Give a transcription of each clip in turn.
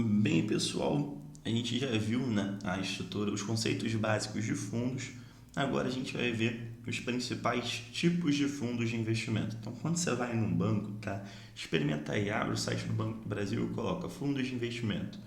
Bem, pessoal, a gente já viu, né, a estrutura, os conceitos básicos de fundos. Agora a gente vai ver os principais tipos de fundos de investimento. Então, quando você vai num banco, tá? Experimenta aí, abre o site do Banco do Brasil e coloca fundos de investimento.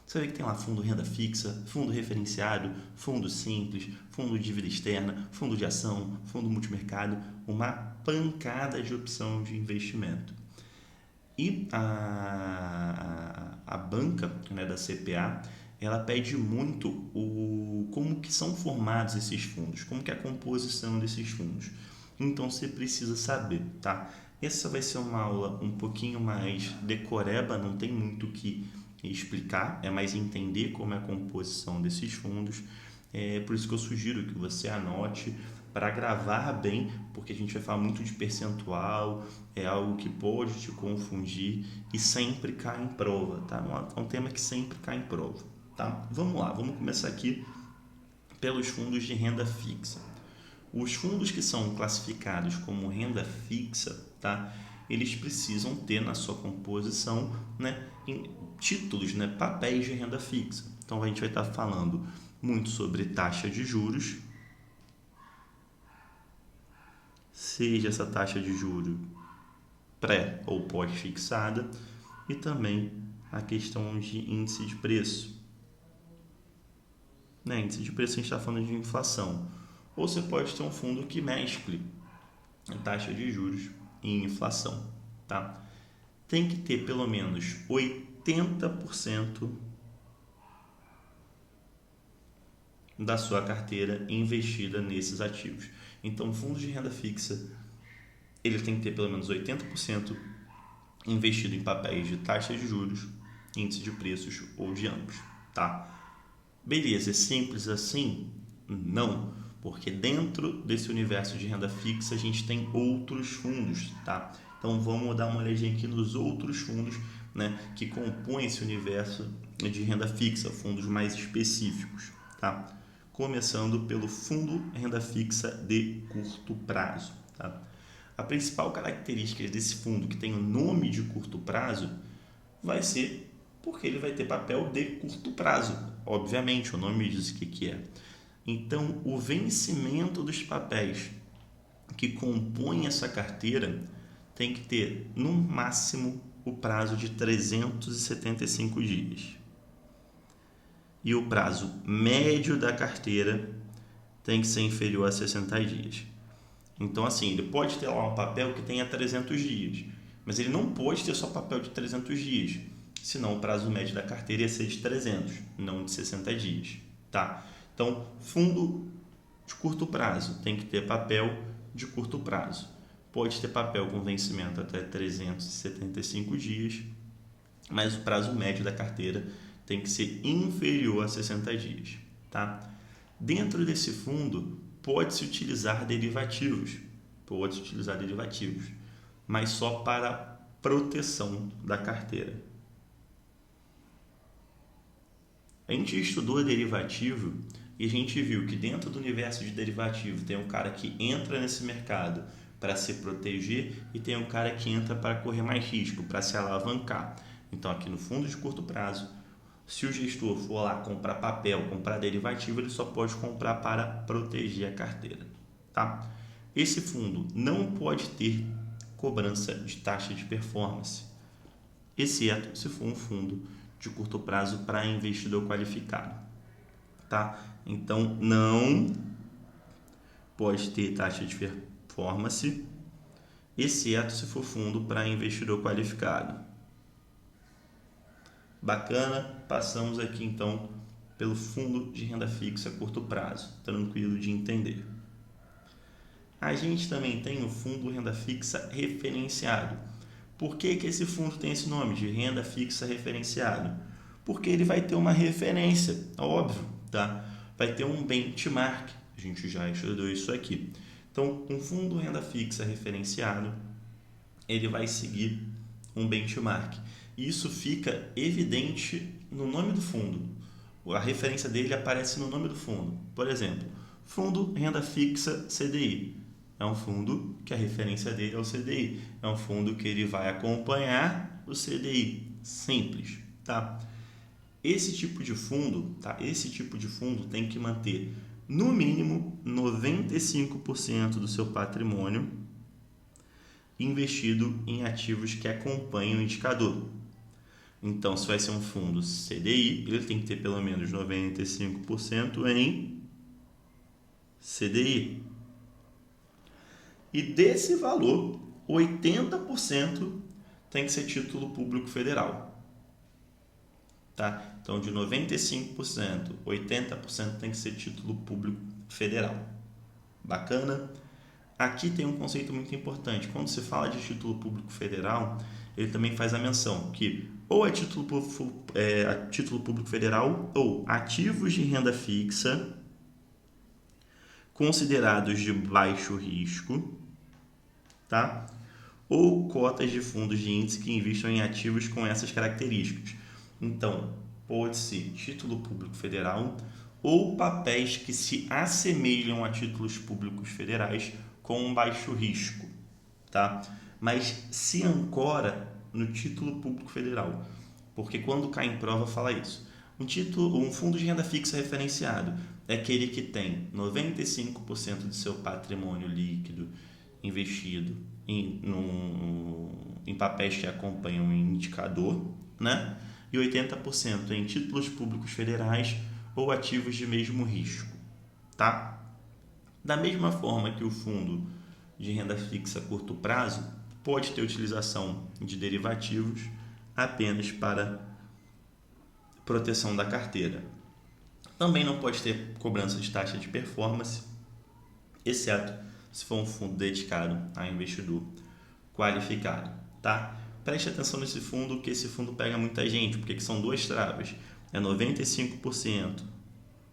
Você vê que tem lá fundo renda fixa, fundo referenciado, fundo simples, fundo de dívida externa, fundo de ação, fundo multimercado, uma pancada de opção de investimento. E a banca, né, da CPA, ela pede muito como que são formados esses fundos, como que é a composição desses fundos. Então você precisa saber, tá? Essa vai ser uma aula um pouquinho mais decoreba, não tem muito o que explicar, é mais entender como é a composição desses fundos. É por isso que eu sugiro que você anote para gravar bem, porque a gente vai falar muito de percentual, é algo que pode te confundir e sempre cai em prova, tá? É um tema que sempre cai em prova, tá? Vamos lá, vamos começar aqui pelos fundos de renda fixa. Os fundos que são classificados como renda fixa, tá? Eles precisam ter na sua composição, né, títulos, né, papéis de renda fixa. Então a gente vai estar falando muito sobre taxa de juros, seja essa taxa de juros pré ou pós-fixada, e também a questão de índice de preço. Né? Índice de preço a gente está falando de inflação. Ou você pode ter um fundo que mescle a taxa de juros e inflação. Tá? Tem que ter pelo menos 80% da sua carteira investida nesses ativos. Então, fundo de renda fixa, ele tem que ter pelo menos 80% investido em papéis de taxa de juros, índice de preços ou de ambos, tá? Beleza, é simples assim? Não, porque dentro desse universo de renda fixa a gente tem outros fundos, tá? Então vamos dar uma olhadinha aqui nos outros fundos, né, que compõem esse universo de renda fixa, fundos mais específicos, tá? Começando pelo fundo renda fixa de curto prazo, tá? A principal característica desse fundo que tem o nome de curto prazo vai ser porque ele vai ter papel de curto prazo. Obviamente, o nome diz o que é. Então, o vencimento dos papéis que compõem essa carteira tem que ter, no máximo, o prazo de 375 dias. E o prazo médio da carteira tem que ser inferior a 60 dias. Então, assim, ele pode ter lá um papel que tenha 300 dias, mas ele não pode ter só papel de 300 dias, senão o prazo médio da carteira ia ser de 300, não de 60 dias, tá? Então, fundo de curto prazo tem que ter papel de curto prazo. Pode ter papel com vencimento até 375 dias, mas o prazo médio da carteira tem que ser inferior a 60 dias, tá? Dentro desse fundo, pode-se utilizar derivativos, mas só para proteção da carteira. A gente estudou derivativo e a gente viu que dentro do universo de derivativo tem um cara que entra nesse mercado para se proteger e tem um cara que entra para correr mais risco, para se alavancar. Então, aqui no fundo de curto prazo, se o gestor for lá comprar papel, comprar derivativo, ele só pode comprar para proteger a carteira, tá? Esse fundo não pode ter cobrança de taxa de performance, exceto se for um fundo de curto prazo para investidor qualificado, tá? Então não pode ter taxa de performance, exceto se for fundo para investidor qualificado. Bacana, passamos aqui então pelo fundo de renda fixa a curto prazo, tranquilo de entender. A gente também tem o fundo renda fixa referenciado. Por que esse fundo tem esse nome de renda fixa referenciado? Porque ele vai ter uma referência, óbvio, tá? Vai ter um benchmark, a gente já estudou isso aqui. Então, um fundo renda fixa referenciado, ele vai seguir um benchmark. Isso fica evidente no nome do fundo. A referência dele aparece no nome do fundo. Por exemplo, fundo renda fixa CDI. É um fundo que a referência dele é o CDI. É um fundo que ele vai acompanhar o CDI. Simples, tá? Esse tipo de fundo, tá? Esse tipo de fundo tem que manter no mínimo 95% do seu patrimônio investido em ativos que acompanham o indicador. Então, se vai ser um fundo CDI, ele tem que ter pelo menos 95% em CDI. E desse valor, 80% tem que ser título público federal. Tá? Então, de 95%, 80% tem que ser título público federal. Bacana? Aqui tem um conceito muito importante. Quando se fala de título público federal, ele também faz a menção que ou é título público federal ou ativos de renda fixa considerados de baixo risco, tá? Ou cotas de fundos de índice que investam em ativos com essas características. Então, pode ser título público federal ou papéis que se assemelham a títulos públicos federais com um baixo risco, tá? Mas se ancora no título público federal, porque quando cai em prova fala isso. Um fundo de renda fixa referenciado é aquele que tem 95% do seu patrimônio líquido investido em papéis que acompanham um indicador, né? E 80% em títulos públicos federais ou ativos de mesmo risco, tá? Da mesma forma que o fundo de renda fixa a curto prazo pode ter utilização de derivativos apenas para proteção da carteira. Também não pode ter cobrança de taxa de performance, exceto se for um fundo dedicado a investidor qualificado, tá? Preste atenção nesse fundo, que esse fundo pega muita gente, porque são duas travas. É 95%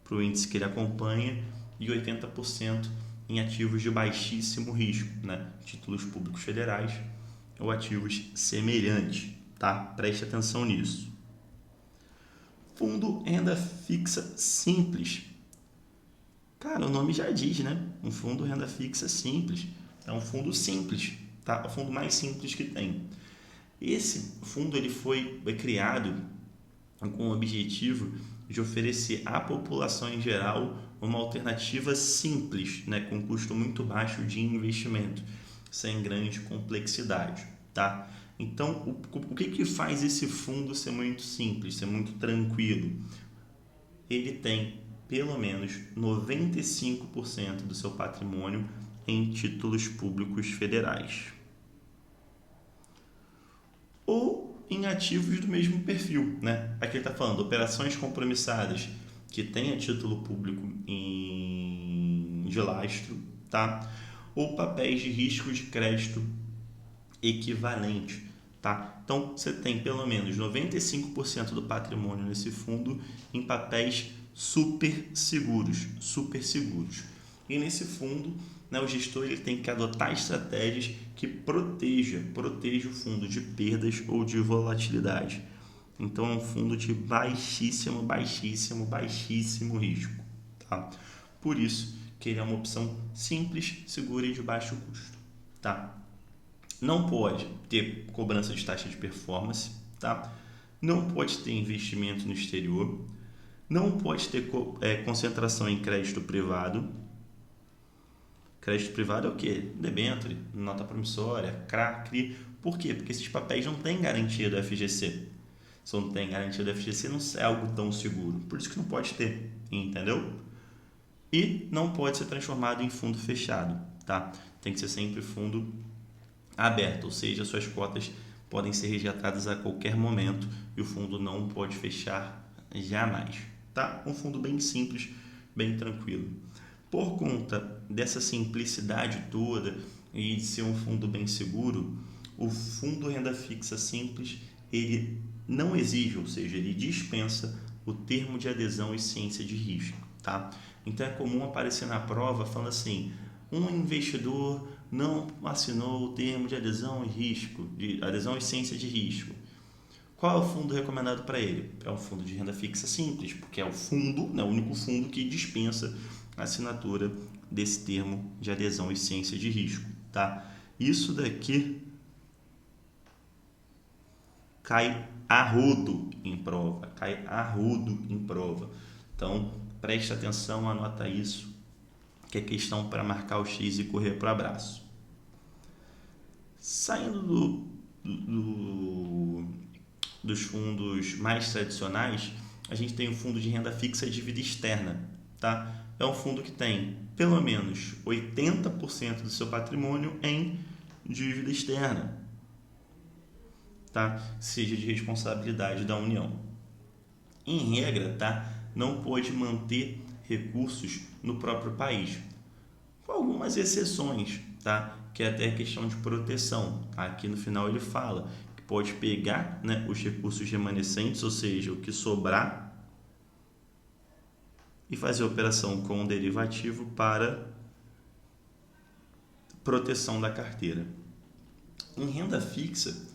para o índice que ele acompanha e 80% em ativos de baixíssimo risco, né? Títulos públicos federais ou ativos semelhantes, tá? Preste atenção nisso. Fundo renda fixa simples. Cara, o nome já diz, né? Um fundo renda fixa simples. É um fundo simples, tá? É o fundo mais simples que tem. Esse fundo ele foi criado com o objetivo de oferecer à população em geral uma alternativa simples, né, com custo muito baixo de investimento, sem grande complexidade, tá? Então, o que faz esse fundo ser muito simples, ser muito tranquilo? Ele tem pelo menos 95% do seu patrimônio em títulos públicos federais ou em ativos do mesmo perfil, né? Aqui ele está falando operações compromissadas que tenha título público de lastro, tá? Ou papéis de risco de crédito equivalente, tá? Então você tem pelo menos 95% do patrimônio nesse fundo em papéis super seguros. E nesse fundo, né, o gestor ele tem que adotar estratégias que proteja o fundo de perdas ou de volatilidade. Então é um fundo de baixíssimo risco, tá? Por isso que ele é uma opção simples, segura e de baixo custo, tá? Não pode ter cobrança de taxa de performance, tá? Não pode ter investimento no exterior, não pode ter concentração em crédito privado. Crédito privado é o quê? Debênture, nota promissória, CRA, Por quê? Porque esses papéis não têm garantia do FGC. Se não tem garantia do FGC, não é algo tão seguro. Por isso que não pode ter, entendeu? E não pode ser transformado em fundo fechado, tá? Tem que ser sempre fundo aberto, ou seja, suas cotas podem ser resgatadas a qualquer momento e o fundo não pode fechar jamais, tá? Um fundo bem simples, bem tranquilo. Por conta dessa simplicidade toda e de ser um fundo bem seguro, o fundo renda fixa simples, ele não exige, ou seja, ele dispensa o termo de adesão e ciência de risco, tá? Então é comum aparecer na prova falando assim, um investidor não assinou o termo de adesão e risco, de adesão e ciência de risco. Qual é o fundo recomendado para ele? É um fundo de renda fixa simples, porque é o fundo, né, o único fundo que dispensa a assinatura desse termo de adesão e ciência de risco, tá? Isso daqui cai a rodo em prova, Então, preste atenção, anota isso, que é questão para marcar o X e correr para o abraço. Saindo dos fundos mais tradicionais, a gente tem o fundo de renda fixa de dívida externa, tá? É um fundo que tem pelo menos 80% do seu patrimônio em dívida externa, tá? Seja de responsabilidade da União. Em regra, tá? Não pode manter recursos no próprio país, com algumas exceções, tá? Que é até questão de proteção. Aqui no final ele fala que pode pegar, né, os recursos remanescentes, ou seja, o que sobrar, e fazer operação com o derivativo para proteção da carteira. Em renda fixa,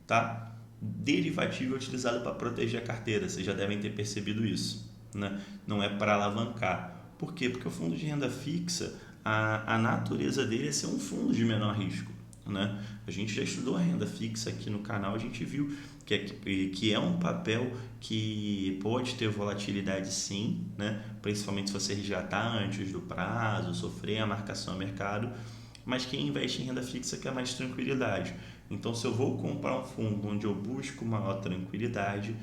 tá? Derivativo é utilizado para proteger a carteira, vocês já devem ter percebido isso, né? Não é para alavancar. Por quê? Porque o fundo de renda fixa, a natureza dele é ser um fundo de menor risco, né? A gente já estudou a renda fixa aqui no canal, a gente viu que é um papel que pode ter volatilidade sim, né? Principalmente se você resgatar antes do prazo, sofrer a marcação a mercado, mas quem investe em renda fixa quer mais tranquilidade. Então, se eu vou comprar um fundo onde eu busco maior tranquilidade,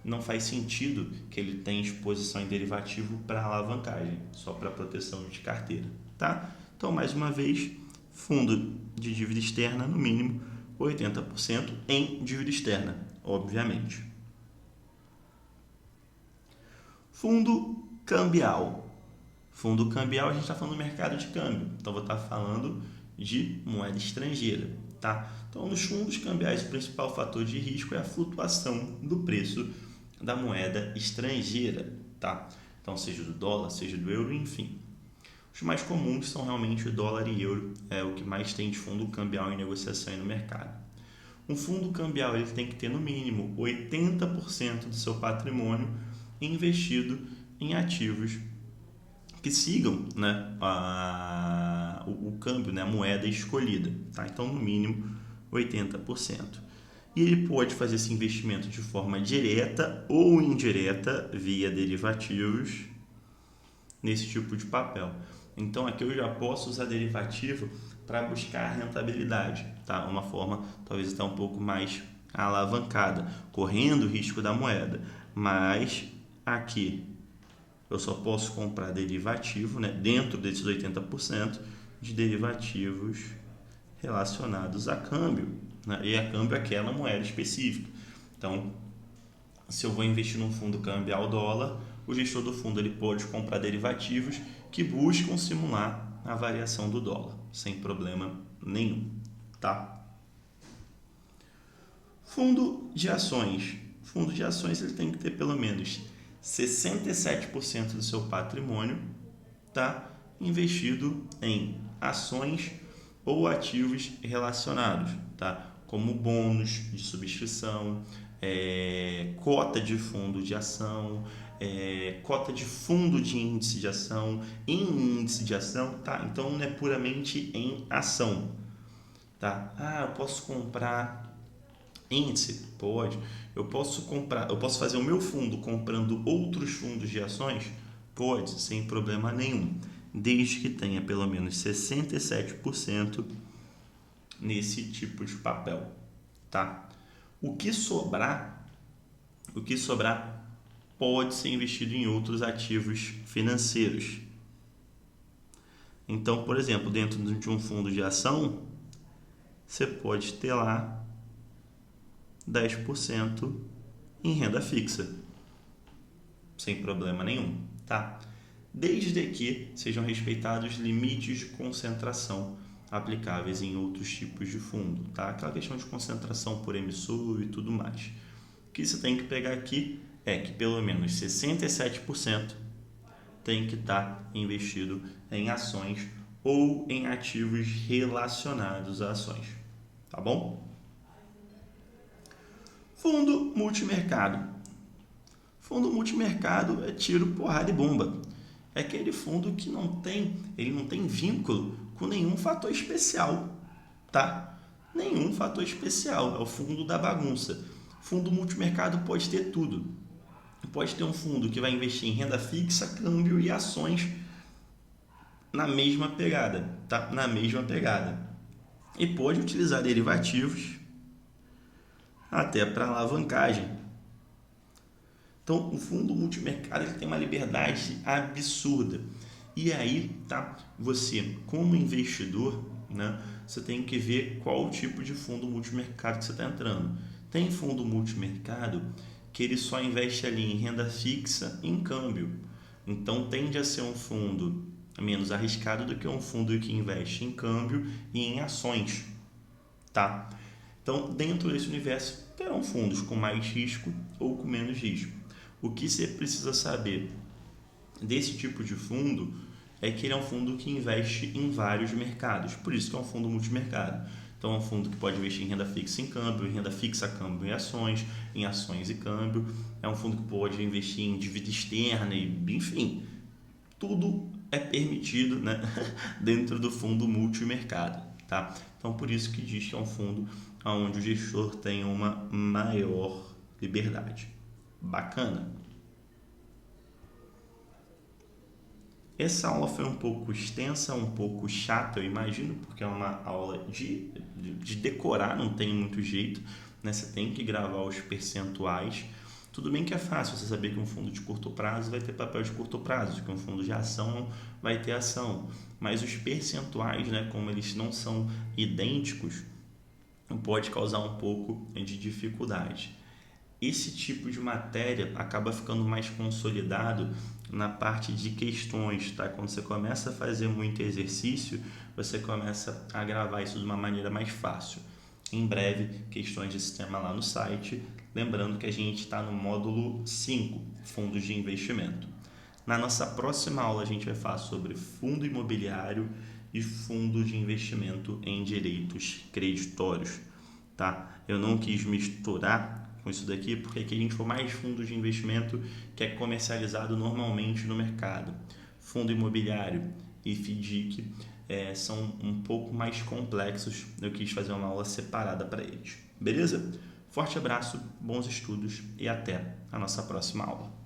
não faz sentido que ele tenha exposição em derivativo para alavancagem, só para proteção de carteira, tá? Então, mais uma vez, fundo de dívida externa, no mínimo 80% em dívida externa, obviamente. Fundo cambial. Fundo cambial, a gente está falando do mercado de câmbio, então vou estar falando de moeda estrangeira, tá? Então, nos fundos cambiais, o principal fator de risco é a flutuação do preço da moeda estrangeira, tá? Então, seja do dólar, seja do euro, enfim. Os mais comuns são realmente o dólar e euro, é o que mais tem de fundo cambial em negociação no mercado. Um fundo cambial ele tem que ter no mínimo 80% do seu patrimônio investido em ativos que sigam, né, o câmbio, né, a moeda escolhida, tá? Então, no mínimo 80%. E ele pode fazer esse investimento de forma direta ou indireta via derivativos nesse tipo de papel. Então, aqui eu já posso usar derivativo para buscar rentabilidade, tá? Uma forma talvez até um pouco mais alavancada, correndo o risco da moeda. Mas aqui eu só posso comprar derivativo, né, dentro desses 80% de derivativos relacionados a câmbio, né, e a câmbio é aquela moeda específica. Então, se eu vou investir num fundo cambial dólar, o gestor do fundo ele pode comprar derivativos que buscam simular a variação do dólar, sem problema nenhum, tá? Fundo de ações. Fundo de ações ele tem que ter pelo menos 67% do seu patrimônio, tá, investido em ações ou ativos relacionados, tá, como bônus de subscrição, cota de fundo de ação, cota de fundo de índice de ação, em índice de ação, tá? Então não é puramente em ação, tá? Eu posso comprar índice? Pode. Eu posso fazer o meu fundo comprando outros fundos de ações? Pode, sem problema nenhum, desde que tenha pelo menos 67% nesse tipo de papel, tá? O que sobrar pode ser investido em outros ativos financeiros. Então, por exemplo, dentro de um fundo de ação, você pode ter lá 10% em renda fixa, sem problema nenhum, tá? Desde que sejam respeitados limites de concentração aplicáveis em outros tipos de fundo, tá? Aquela questão de concentração por emissor e tudo mais. O que você tem que pegar aqui é que pelo menos 67% tem que estar investido em ações ou em ativos relacionados a ações, tá bom? Fundo multimercado. Fundo multimercado é tiro, porrada e bomba. É aquele fundo que não tem vínculo com nenhum fator especial, tá? Nenhum fator especial, é o fundo da bagunça. Fundo multimercado pode ter tudo. Pode ter um fundo que vai investir em renda fixa, câmbio e ações na mesma pegada, tá? Na mesma pegada. E pode utilizar derivativos até para alavancagem. Então, o fundo multimercado ele tem uma liberdade absurda. E aí, tá? Você, como investidor, né, você tem que ver qual tipo de fundo multimercado que você está entrando. Tem fundo multimercado que ele só investe ali em renda fixa e em câmbio. Então, tende a ser um fundo menos arriscado do que um fundo que investe em câmbio e em ações, tá? Então, dentro desse universo, terão fundos com mais risco ou com menos risco. O que você precisa saber desse tipo de fundo é que ele é um fundo que investe em vários mercados, por isso que é um fundo multimercado. Então, é um fundo que pode investir em renda fixa em câmbio, em renda fixa, câmbio e ações, em ações e câmbio. É um fundo que pode investir em dívida externa, e, enfim, tudo é permitido, né, dentro do fundo multimercado. Tá? Então, por isso que diz que é um fundo onde o gestor tem uma maior liberdade. Bacana? Essa aula foi um pouco extensa, um pouco chata, eu imagino, porque é uma aula de decorar, não tem muito jeito, né? Você tem que gravar os percentuais. Tudo bem que é fácil você saber que um fundo de curto prazo vai ter papel de curto prazo, que um fundo de ação vai ter ação. Mas os percentuais, né, como eles não são idênticos, pode causar um pouco de dificuldade. Esse tipo de matéria acaba ficando mais consolidado na parte de questões, tá? Quando você começa a fazer muito exercício, você começa a gravar isso de uma maneira mais fácil. Em breve, questões de sistema lá no site. Lembrando que a gente está no módulo 5, fundos de investimento. Na nossa próxima aula, a gente vai falar sobre fundo imobiliário e fundo de investimento em direitos creditórios, tá? Eu não quis misturar com isso daqui, porque aqui a gente for mais fundos de investimento que é comercializado normalmente no mercado. Fundo imobiliário e FDIC são um pouco mais complexos, eu quis fazer uma aula separada para eles. Beleza? Forte abraço, bons estudos e até a nossa próxima aula.